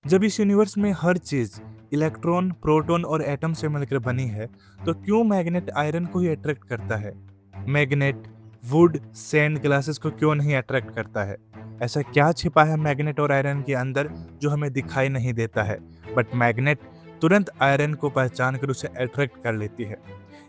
जब इस यूनिवर्स में हर चीज इलेक्ट्रॉन, प्रोटॉन और एटम से मिलकर बनी है, तो क्यों मैग्नेट आयरन को ही अट्रैक्ट करता है? मैग्नेट वुड, सैंड, ग्लासेस को क्यों नहीं अट्रैक्ट करता है? ऐसा क्या छिपा है मैग्नेट और आयरन के अंदर जो हमें दिखाई नहीं देता है, बट मैग्नेट तुरंत आयरन को पहचान कर उसे अट्रैक्ट कर लेती है?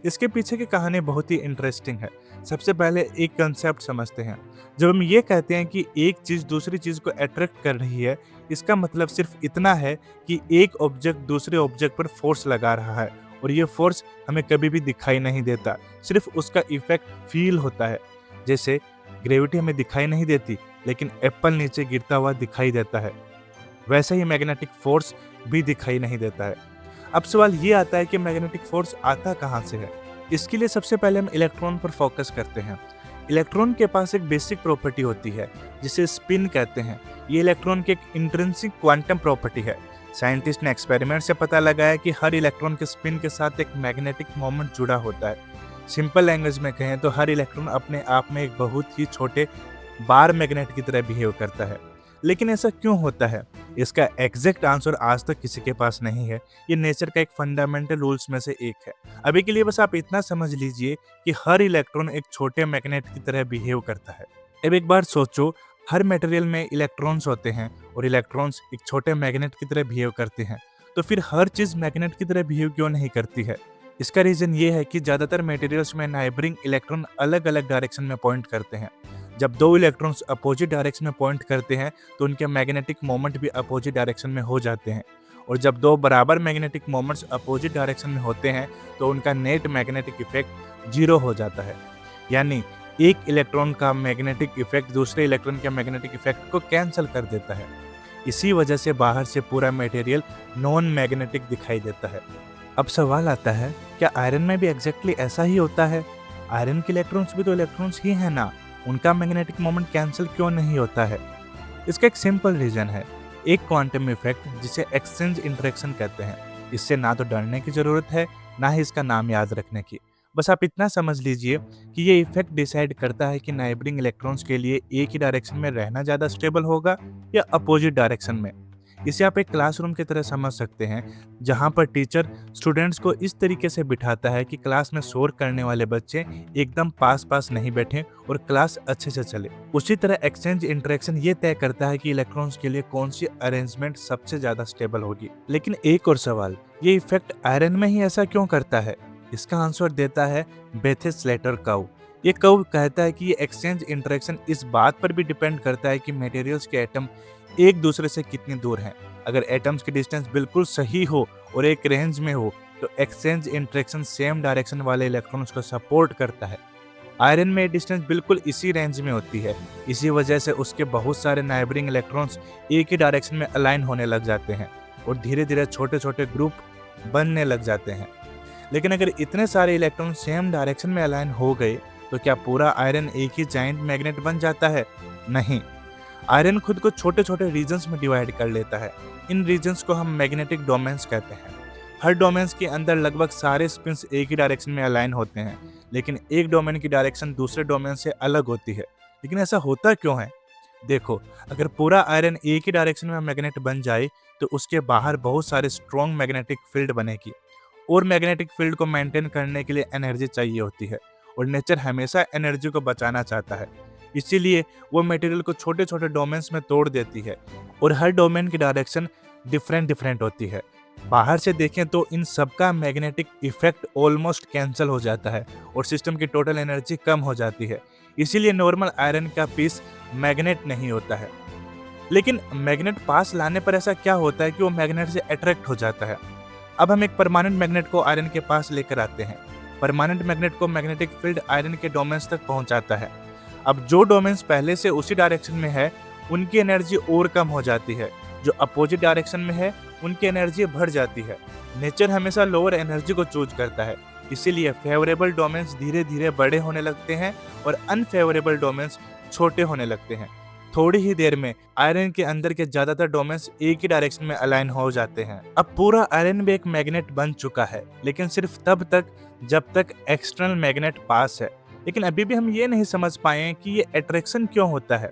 इसके पीछे की कहानी बहुत ही इंटरेस्टिंग है। सबसे पहले एक कंसेप्ट समझते हैं। जब हम ये कहते हैं कि एक चीज दूसरी चीज को अट्रैक्ट कर रही है, इसका मतलब सिर्फ इतना है कि एक ऑब्जेक्ट दूसरे ऑब्जेक्ट पर फोर्स लगा रहा है, और ये फोर्स हमें कभी भी दिखाई नहीं देता, सिर्फ उसका इफेक्ट फील होता है। जैसे ग्रेविटी हमें दिखाई नहीं देती, लेकिन एप्पल नीचे गिरता हुआ दिखाई देता है, वैसे ही मैग्नेटिक फोर्स भी दिखाई नहीं देता है। अब सवाल ये आता है कि मैग्नेटिक फोर्स आता कहाँ से है? इसके लिए सबसे पहले हम इलेक्ट्रॉन पर फोकस करते हैं। इलेक्ट्रॉन के पास एक बेसिक प्रॉपर्टी होती है जिसे स्पिन कहते हैं। ये इलेक्ट्रॉन की एक इंट्रिंसिक क्वांटम प्रॉपर्टी है। साइंटिस्ट ने एक्सपेरिमेंट से पता लगाया कि हर इलेक्ट्रॉन के स्पिन के साथ एक मैग्नेटिक मोमेंट जुड़ा होता है। सिंपल लैंग्वेज में कहें तो हर इलेक्ट्रॉन अपने आप में एक बहुत ही छोटे बार मैग्नेट की तरह बिहेव करता है। लेकिन ऐसा क्यों होता है? इसका एग्जैक्ट आंसर आज तक किसी के पास नहीं है। ये नेचर का एक फंडामेंटल रूल्स में से एक है। अभी के लिए बस आप इतना समझ लीजिए कि हर इलेक्ट्रॉन एक छोटे मैग्नेट की तरह बिहेव करता है। अब एक बार सोचो, हर मटेरियल में इलेक्ट्रॉन्स होते हैं और इलेक्ट्रॉन्स एक छोटे मैग्नेट की तरह बिहेव करते हैं, तो फिर हर चीज मैग्नेट की तरह बिहेव क्यों नहीं करती है? इसका रीजन ये है कि ज्यादातर मटेरियल्स में नाइबरिंग इलेक्ट्रॉन अलग अलग डायरेक्शन में पॉइंट करते हैं। जब दो इलेक्ट्रॉन्स अपोजिट डायरेक्शन में पॉइंट करते हैं, तो उनके मैग्नेटिक मोमेंट भी अपोजिट डायरेक्शन में हो जाते हैं। और जब दो बराबर मैग्नेटिक मोमेंट्स अपोजिट डायरेक्शन में होते हैं, तो उनका नेट मैग्नेटिक इफेक्ट जीरो हो जाता है। यानी एक इलेक्ट्रॉन का मैग्नेटिक इफेक्ट दूसरे इलेक्ट्रॉन के मैग्नेटिक इफेक्ट को कैंसिल कर देता है। इसी वजह से बाहर से पूरा मटेरियल नॉन मैग्नेटिक दिखाई देता है। अब सवाल आता है, क्या आयरन में भी एग्जैक्टली ऐसा ही होता है? आयरन के इलेक्ट्रॉन्स भी तो इलेक्ट्रॉन्स ही है ना, उनका मैग्नेटिक मोमेंट कैंसिल क्यों नहीं होता है? इसका एक सिंपल रीजन है, एक क्वांटम इफेक्ट जिसे एक्सचेंज इंटरेक्शन कहते हैं। इससे ना तो डरने की जरूरत है, ना ही इसका नाम याद रखने की। बस आप इतना समझ लीजिए कि ये इफेक्ट डिसाइड करता है कि नाइबरिंग इलेक्ट्रॉन्स के लिए एक ही डायरेक्शन में रहना ज़्यादा स्टेबल होगा या अपोजिट डायरेक्शन में। इसे आप एक क्लासरूम की तरह समझ सकते हैं, जहां पर टीचर स्टूडेंट्स को इस तरीके से बिठाता है कि क्लास में शोर करने वाले बच्चे एकदम पास पास नहीं बैठे और क्लास अच्छे से चले। उसी तरह एक्सचेंज इंटरेक्शन ये तय करता है कि इलेक्ट्रॉन्स के लिए कौन सी अरेंजमेंट सबसे ज्यादा स्टेबल होगी। लेकिन एक और सवाल, ये इफेक्ट आयरन में ही ऐसा क्यों करता है? इसका आंसर देता है बेथिस स्लेटर कर्व। ये कर्व कहता है कि ये एक्सचेंज इंटरेक्शन इस बात पर भी डिपेंड करता है कि मटेरियल्स के एटम एक दूसरे से कितनी दूर हैं। अगर एटम्स की डिस्टेंस बिल्कुल सही हो और एक रेंज में हो, तो एक्सचेंज इंटरेक्शन सेम डायरेक्शन वाले इलेक्ट्रॉन्स को सपोर्ट करता है। आयरन में डिस्टेंस बिल्कुल इसी रेंज में होती है। इसी वजह से उसके बहुत सारे नाइबरिंग इलेक्ट्रॉन्स एक ही डायरेक्शन में अलाइन होने लग जाते हैं और धीरे धीरे छोटे छोटे ग्रुप बनने लग जाते हैं। लेकिन अगर इतने सारे इलेक्ट्रॉन सेम डायरेक्शन में अलाइन हो गए, तो क्या पूरा आयरन एक ही जाइंट मैग्नेट बन जाता है? नहीं। आयरन खुद को छोटे छोटे रीजन्स में डिवाइड कर लेता है। इन रीजन्स को हम मैग्नेटिक डोमेन्स कहते हैं। हर डोमेन्स के अंदर लगभग सारे स्पिन्स एक ही डायरेक्शन में अलाइन होते हैं, लेकिन एक डोमेन की डायरेक्शन दूसरे डोमेन से अलग होती है। लेकिन ऐसा होता क्यों है? देखो, अगर पूरा आयरन एक ही डायरेक्शन में मैग्नेट बन जाए, तो उसके बाहर बहुत सारे स्ट्रॉन्ग मैग्नेटिक फील्ड बनेगी, और मैग्नेटिक फील्ड को मेंटेन करने के लिए एनर्जी चाहिए होती है, और नेचर हमेशा एनर्जी को बचाना चाहता है। इसीलिए वो मटेरियल को छोटे छोटे डोमेन्स में तोड़ देती है, और हर डोमेन की डायरेक्शन डिफरेंट डिफरेंट होती है। बाहर से देखें तो इन सबका मैग्नेटिक इफेक्ट ऑलमोस्ट कैंसिल हो जाता है और सिस्टम की टोटल एनर्जी कम हो जाती है। इसीलिए नॉर्मल आयरन का पीस मैग्नेट नहीं होता है। लेकिन मैग्नेट पास लाने पर ऐसा क्या होता है कि वो मैग्नेट से अट्रैक्ट हो जाता है? अब हम एक परमानेंट मैग्नेट को आयरन के पास लेकर आते हैं। परमानेंट मैग्नेट को मैग्नेटिक फील्ड आयरन के डोमेन्स तक पहुंचाता है। अब जो डोमेन्स पहले से उसी डायरेक्शन में है, उनकी एनर्जी और कम हो जाती है। जो अपोजिट डायरेक्शन में है, उनकी एनर्जी बढ़ जाती है। नेचर हमेशा लोअर एनर्जी को चूज करता है, इसीलिए फेवरेबल डोमेन्स धीरे धीरे बड़े होने लगते हैं और अनफेवरेबल डोमेन्स छोटे होने लगते हैं। थोड़ी ही देर में आयरन के अंदर के ज्यादातर डोमेन्स एक ही डायरेक्शन में अलाइन हो जाते हैं। अब पूरा आयरन भी एक मैग्नेट बन चुका है, लेकिन सिर्फ तब तक जब तक एक्सटर्नल मैग्नेट पास है। लेकिन अभी भी हम ये नहीं समझ पाए कि ये अट्रैक्शन क्यों होता है।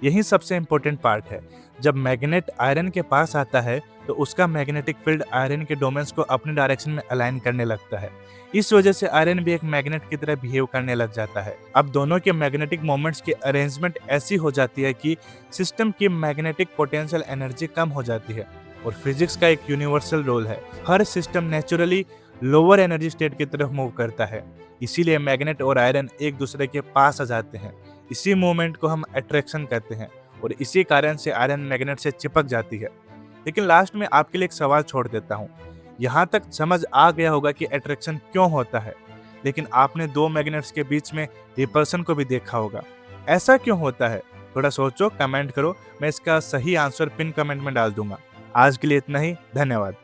यही सबसे इम्पोर्टेंट पार्ट है। जब मैग्नेट आयरन के पास आता है तो उसका मैग्नेटिक फील्ड आयरन के डोमेन्स को अपने डायरेक्शन में अलाइन करने लगता है। इस वजह से आयरन भी एक मैग्नेट की तरह बिहेव करने लग जाता है। अब दोनों के मैग्नेटिक मोमेंट्स की अरेंजमेंट ऐसी हो जाती है कि सिस्टम की मैग्नेटिक पोटेंशियल एनर्जी कम हो जाती है। और फिजिक्स का एक यूनिवर्सल रोल है, हर system naturally lower energy state की तरफ मूव करता है। इसीलिए मैग्नेट और आयरन एक दूसरे के पास आ जाते हैं। इसी मूवमेंट को हम अट्रैक्शन कहते हैं और इसी कारण से आयरन मैग्नेट से चिपक जाती है। लेकिन लास्ट में आपके लिए एक सवाल छोड़ देता हूँ। यहाँ तक समझ आ गया होगा कि अट्रैक्शन क्यों होता है, लेकिन आपने दो मैग्नेट्स के बीच में रिपल्सन को भी देखा होगा। ऐसा क्यों होता है? थोड़ा सोचो, कमेंट करो, मैं इसका सही आंसर पिन कमेंट में डाल दूंगा। आज के लिए इतना ही, धन्यवाद।